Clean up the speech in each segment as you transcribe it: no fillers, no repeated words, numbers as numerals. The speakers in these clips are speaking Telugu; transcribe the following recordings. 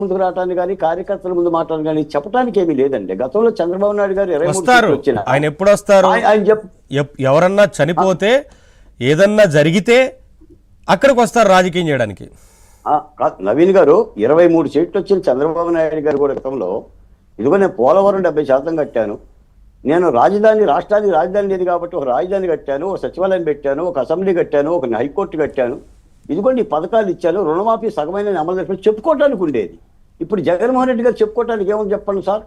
ముందుకు రావడానికి కానీ కార్యకర్తల ముందు మాట్లాడడం కానీ చెప్పడానికి ఏమీ లేదండి. గతంలో చంద్రబాబు నాయుడు గారు 23 వచ్చిన ఆయన ఎప్పుడు వస్తారు? ఆయన ఎవరన్నా చనిపోతే ఏదన్నా జరిగితే అక్కడికి వస్తారు రాజకీయం చేయడానికి. నవీన్ గారు 23 సీట్లు వచ్చిన చంద్రబాబు నాయుడు గారు కూడా గతంలో ఇదిగో నేను పోలవరం 70% కట్టాను, నేను రాష్ట్రానికి రాజధాని లేదు కాబట్టి ఒక రాజధాని కట్టాను, ఒక సచివాలయం పెట్టాను, ఒక అసెంబ్లీ కట్టాను, ఒక హైకోర్టు కట్టాను, ఇదిగోండి ఈ పథకాలు ఇచ్చాను, రుణమాఫీ సగమైన అమలు చేసి చెప్పుకోవటానికి ఉండేది. ఇప్పుడు జగన్మోహన్ రెడ్డి గారు చెప్పుకోవటానికి ఏమని చెప్పండి సార్?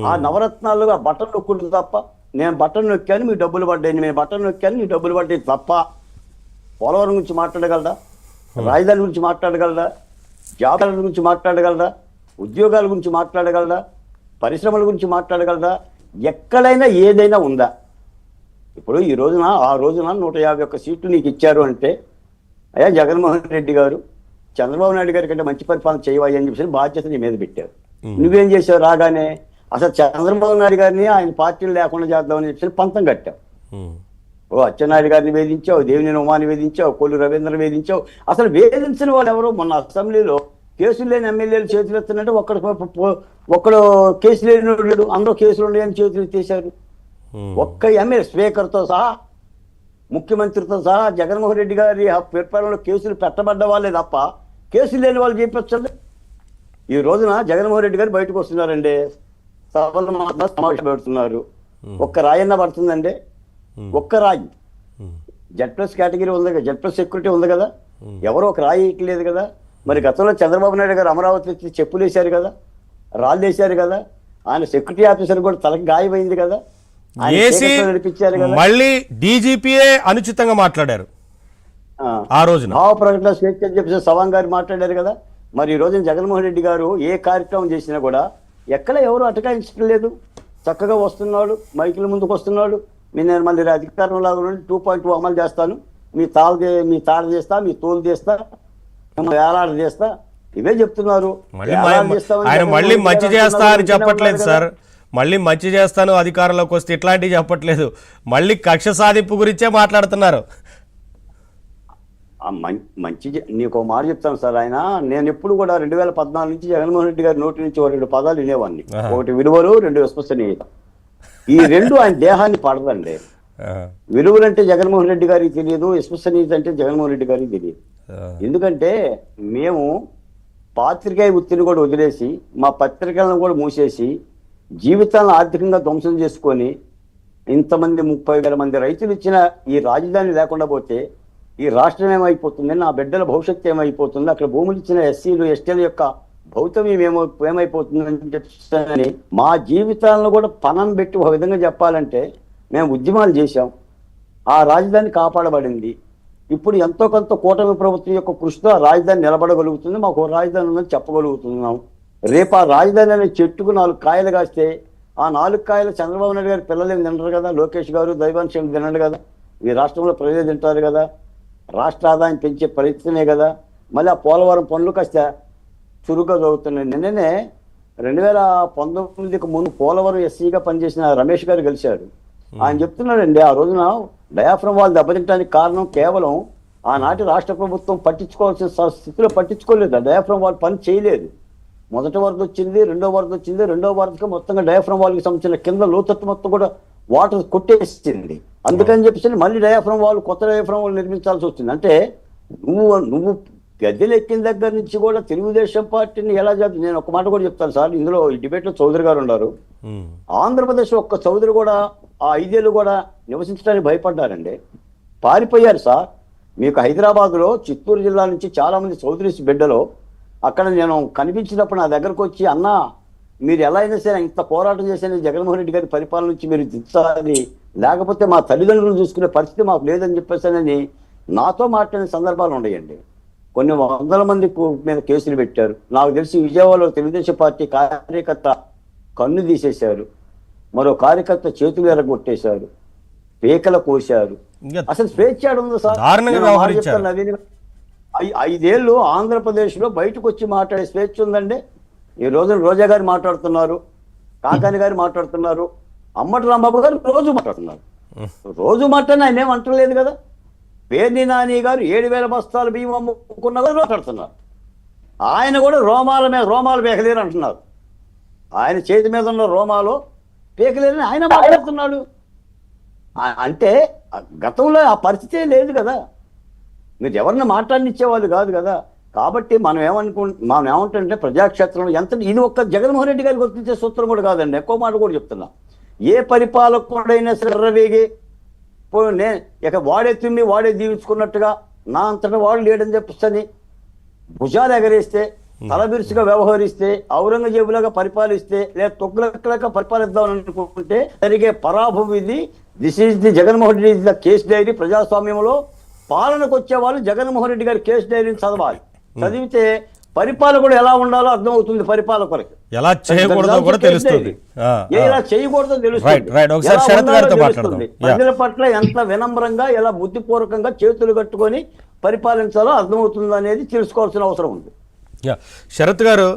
ఆ నవరత్నాలు ఆ బటన్ నొక్కుంటుంది తప్ప, నేను బటన్ నొక్కాను మీకు డబ్బులు పడ్డాయి, నేను బటన్ నొక్కాను మీకు డబ్బులు పడ్డాయి తప్ప పోలవరం గురించి మాట్లాడగలరా? రాజధాని గురించి మాట్లాడగలరా? జాబుల గురించి మాట్లాడగలరా? ఉద్యోగాల గురించి మాట్లాడగలరా? పరిశ్రమల గురించి మాట్లాడగలరా? ఎక్కడైనా ఏదైనా ఉందా? ఇప్పుడు ఆ రోజున 151 సీట్లు నీకు ఇచ్చారు అంటే, అయ్యా జగన్మోహన్ రెడ్డి గారు చంద్రబాబు నాయుడు గారి కంటే మంచి పరిపాలన చేయవయ్యా అని చెప్పేసి బాధ్యత నీ మీద పెట్టారు. నువ్వేం చేసావు? రాగానే అసలు చంద్రబాబు నాయుడు గారిని ఆయన పార్టీలు లేకుండా చేద్దామని చెప్పేసి పంతం కట్టావు. అచ్చెన్నాయుడు గారిని వేధించావు, దేవినేని ఉమాని వేధించావు, కొల్లు రవీంద్రని వేధించావు. అసలు వేధించిన వాళ్ళు ఎవరు? మొన్న అసెంబ్లీలో కేసులు లేని ఎమ్మెల్యేలు చేతులు ఎత్తున్నట్టు ఒక్కడు కేసు లేని అందరూ కేసులు ఉన్నాయని చేతులు ఎత్తేశారు. ఒక్క ఎమ్మెల్యే స్పీకర్తో సహా ముఖ్యమంత్రితో సహా జగన్మోహన్ రెడ్డి గారి పరిపాలనలో కేసులు పెట్టబడ్డ వాళ్ళే తప్ప కేసులు లేని వాళ్ళు చేయించండి. ఈ రోజున జగన్మోహన్ రెడ్డి గారు బయటకు వస్తున్నారండి, సభలు మాత్రం సమావేశం పెడుతున్నారు. ఒక్క రాయన్న పడుతుందండి, ఒక్క రాయి. Z+ కేటగిరీ ఉంది కదా, Z+ సెక్యూరిటీ ఉంది కదా, ఎవరో ఒక రాయి ఇట్లేదు కదా. మరి గతంలో చంద్రబాబు నాయుడు గారు అమరావతి చెప్పులు వేశారు కదా, రాళ్ళు వేశారు కదా, ఆయన సెక్యూరిటీ ఆఫీసర్ కూడా తలకి గాయమైంది కదా, నడిపించారు కదా. మళ్ళీ డీజీపీఏ అనుచితంగా మాట్లాడారు ఆ రోజున, భావ ప్రకటన స్వేచ్ఛ అని చెప్పేసి సవాంగ్ గారు మాట్లాడారు కదా. మరి ఈ రోజున జగన్మోహన్ రెడ్డి గారు ఏ కార్యక్రమం చేసినా కూడా ఎక్కడ ఎవరు అటకాయించడం లేదు, చక్కగా వస్తున్నాడు, మైకుల ముందుకు వస్తున్నాడు. నేను మళ్ళీ అధికారంలో 2.2 అమలు చేస్తాను, మీ తాళ చేస్తా, మీ తోలు చేస్తా, వేలాడ చేస్తా, ఇవే చెప్తున్నారు. ఆయన మళ్ళీ మంచి చేస్తా అని చెప్పట్లేదు సార్, మళ్ళీ మంచి చేస్తాను అధికారంలోకి వస్తే ఇట్లాంటివి చెప్పట్లేదు, మళ్ళీ కక్ష సాధింపు గురించే మాట్లాడుతున్నారు. మంచి నీకు మాట చెప్తాను సార్, నేను ఎప్పుడు కూడా 2014 నుంచి జగన్మోహన్ రెడ్డి గారి నోటి నుంచి 2 పదాలు వినేవాడిని. ఒకటి విలువలు, 2 విశ్వసనీయత. ఈ 2 ఆయన దేహాన్ని పడదండి. విలువలంటే జగన్మోహన్ రెడ్డి గారికి తెలియదు, విశ్వసనీయత అంటే జగన్మోహన్ రెడ్డి గారికి తెలియదు. ఎందుకంటే మేము పాత్రికేయ వృత్తిని కూడా వదిలేసి, మా పత్రికలను కూడా మూసేసి, జీవితాలను ఆర్థికంగా ధ్వంసం చేసుకొని, ఇంతమంది 30,000 మంది రైతులు ఇచ్చిన ఈ రాజధాని లేకుండా పోతే ఈ రాష్ట్రం ఏమైపోతుంది, నా బిడ్డల భవిష్యత్తు ఏమైపోతుంది, అక్కడ భూములు ఇచ్చిన ఎస్సీలు ఎస్టీల యొక్క భౌతమ్యం ఏమైపోతుందని చెప్పని మా జీవితాలను కూడా పణం పెట్టి ఒక విధంగా చెప్పాలంటే మేము ఉద్యమాలు చేశాం. ఆ రాజధాని కాపాడబడింది. ఇప్పుడు ఎంతో కొంత కూటమి ప్రభుత్వం యొక్క కృషితో ఆ రాజధాని నిలబడగలుగుతుంది, మాకు రాజధాని ఉందని చెప్పగలుగుతున్నాం. రేపు ఆ రాజధాని అనే చెట్టుకు 4 కాయలు కాస్తే ఆ 4 కాయలు చంద్రబాబు నాయుడు గారి పిల్లలేం తినరు కదా, లోకేష్ గారు దైవాంశం తినడు కదా, ఈ రాష్ట్రంలో ప్రజలు తింటారు కదా, రాష్ట్ర ఆదాయం పెంచే ప్రయత్నమే కదా. మళ్ళీ ఆ పోలవరం పనులు కాస్త చురుగ్గా చదువుతున్నాయి. నిన్ననే 2019కు ముందు పోలవరం ఎస్సీగా పనిచేసిన రమేష్ గారు కలిశారు. ఆయన చెప్తున్నాడండి, ఆ రోజున డయాఫ్రమ్ వాళ్ళు దెబ్బతింటానికి కారణం కేవలం ఆనాటి రాష్ట్ర ప్రభుత్వం పట్టించుకోవాల్సిన స్థితిలో పట్టించుకోలేదు, డయాఫ్రమ్ వాళ్ళు పని చేయలేదు. మొదటి వరద వచ్చింది, రెండో వరద వచ్చింది, రెండో వరదకి మొత్తంగా డయాఫ్రమ్ వాళ్ళకి సంబంధించిన కింద లోతట్టు మొత్తం కూడా వాటర్ కొట్టేసింది. అందుకని చెప్పేసి మళ్ళీ డయాఫ్రమ్ వాళ్ళు కొత్త డయాఫ్రమ్ వాళ్ళు నిర్మించాల్సి వచ్చింది. అంటే నువ్వు గద్దెలు ఎక్కిన దగ్గర నుంచి కూడా తెలుగుదేశం పార్టీని ఎలా చేద్దాం. నేను ఒక మాట కూడా చెప్తాను సార్, ఇందులో ఈ డిబేట్లో చౌదరి గారు ఉన్నారు. ఆంధ్రప్రదేశ్ ఒక్క చౌదరి కూడా ఆ 5 ఏళ్ళు కూడా నివసించడానికి భయపడ్డారండి, పారిపోయారు సార్. మీకు హైదరాబాద్లో చిత్తూరు జిల్లా నుంచి చాలా మంది చౌదరీస్ బిడ్డలో అక్కడ నేను కనిపించినప్పుడు నా దగ్గరకు వచ్చి, అన్నా మీరు ఎలా అయినా సరే ఇంత పోరాటం చేసిన జగన్మోహన్ రెడ్డి గారి పరిపాలన నుంచి మీరు దించాలి, లేకపోతే మా తల్లిదండ్రులను చూసుకునే పరిస్థితి మాకు లేదని చెప్పేసానని నాతో మాట్లాడిన సందర్భాలు ఉన్నాయండి. కొన్ని 100 మంది మీద కేసులు పెట్టారు. నాకు తెలిసి విజయవాడలో తెలుగుదేశం పార్టీ కార్యకర్త కన్ను తీసేశారు, మరో కార్యకర్త చేతులు ఎరగొట్టేశారు, పీకల కోశారు. అసలు స్వేచ్ఛ ఉంది సార్. 5 ఏళ్ళు ఆంధ్రప్రదేశ్లో బయటకు వచ్చి మాట్లాడే స్వేచ్ఛ ఉందండి. ఈ రోజున రోజా గారు మాట్లాడుతున్నారు, కాకాని గారు మాట్లాడుతున్నారు, అమ్మటి రాంబాబు గారు రోజు మాట్లాడుతున్నారు. రోజు మాట్లాడిన ఆయన ఏం అంటలేదు కదా. పేర్ని నాని గారు 7,000 బస్తాలు బియ్యం అమ్ముకున్న కూడా మాట్లాడుతున్నారు. ఆయన కూడా రోమాలు పీకలేరు అంటున్నారు. ఆయన చేతి మీద ఉన్న రోమాలు పీకలేరని ఆయన మాట్లాడుతున్నాడు. అంటే గతంలో ఆ పరిస్థితే లేదు కదా, మీరు ఎవరిని మాట్లాడనిచ్చేవాళ్ళు కాదు కదా. కాబట్టి మనం ఏమంటుంటే ప్రజాక్షేత్రంలో ఇది ఒక్క జగన్మోహన్ రెడ్డి గారికి వర్తించే సూత్రం కూడా కాదండి. ఎక్కువ మాట కూడా చెప్తున్నా, ఏ పరిపాలకుడైనా సర్రవేగి ఇక వాడే తిమ్మి వాడే దీవించుకున్నట్టుగా నా అంతటా వాడు లేడని చెప్పని భుజాలు ఎగరేస్తే, తలబిరుసుగా వ్యవహరిస్తే, ఔరంగజేబులాగా పరిపాలిస్తే, లేదా తొగ్గులెక్కలాగా పరిపాలిద్దామని అనుకుంటే జరిగే పరాభవం ఇది. This is the Jaganmohan Reddy the case dairy. ప్రజాస్వామ్యంలో పాలనకు వచ్చే వాళ్ళు జగన్మోహన్ రెడ్డి గారి కేసు డైరీని చదవాలి. చదివితే పరిపాలకుడు ఎలా ఉండాలో అర్థమవుతుంది. పరిపాలకులకి ఎలా చేయకూడదో కూడా తెలుస్తుంది, ఎలా చేయకూడదో తెలుస్తుంది, ప్రజల పట్ల ఎంత వినమ్రంగా ఎలా బుద్ధిపూర్వకంగా చేతులు కట్టుకొని పరిపాలించాలో అర్థమవుతుంది అనేది తెలుసుకోవాల్సిన అవసరం ఉంది. శరత్ గారు,